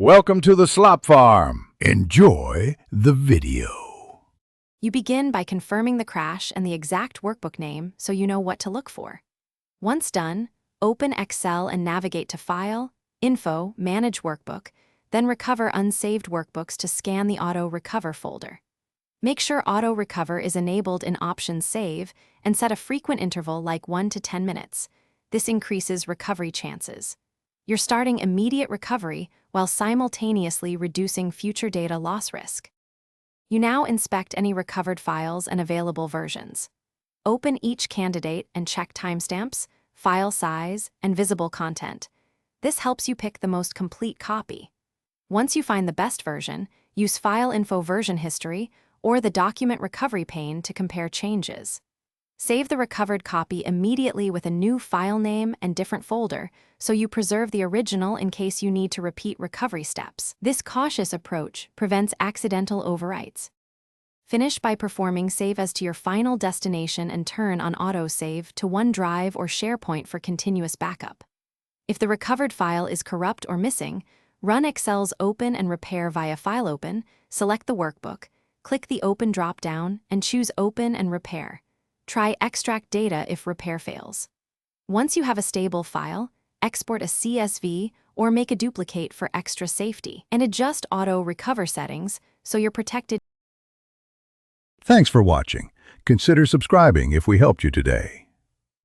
Welcome to the Slop Farm. Enjoy the video. You begin by confirming the crash and the exact workbook name so you know what to look for. Once done, open Excel and navigate to File, Info, Manage Workbook, then recover unsaved workbooks to scan the Autorecover folder. Make sure Autorecover is enabled in Options Save and set a frequent interval like 1 to 10 minutes. This increases recovery chances. You're starting immediate recovery while simultaneously reducing future data loss risk. You now inspect any recovered files and available versions. Open each candidate and check timestamps, file size, and visible content. This helps you pick the most complete copy. Once you find the best version, use File Info Version History or the Document Recovery pane to compare changes. Save the recovered copy immediately with a new file name and different folder, so you preserve the original in case you need to repeat recovery steps. This cautious approach prevents accidental overwrites. Finish by performing Save as to your final destination and turn on autosave to OneDrive or SharePoint for continuous backup. If the recovered file is corrupt or missing, run Excel's Open and Repair via File Open, select the workbook, click the Open drop-down, and choose Open and Repair. Try Extract Data if repair fails. Once you have a stable file, export a CSV or make a duplicate for extra safety, and adjust Autorecover settings so you're protected. Thanks for watching. Consider subscribing if we helped you today.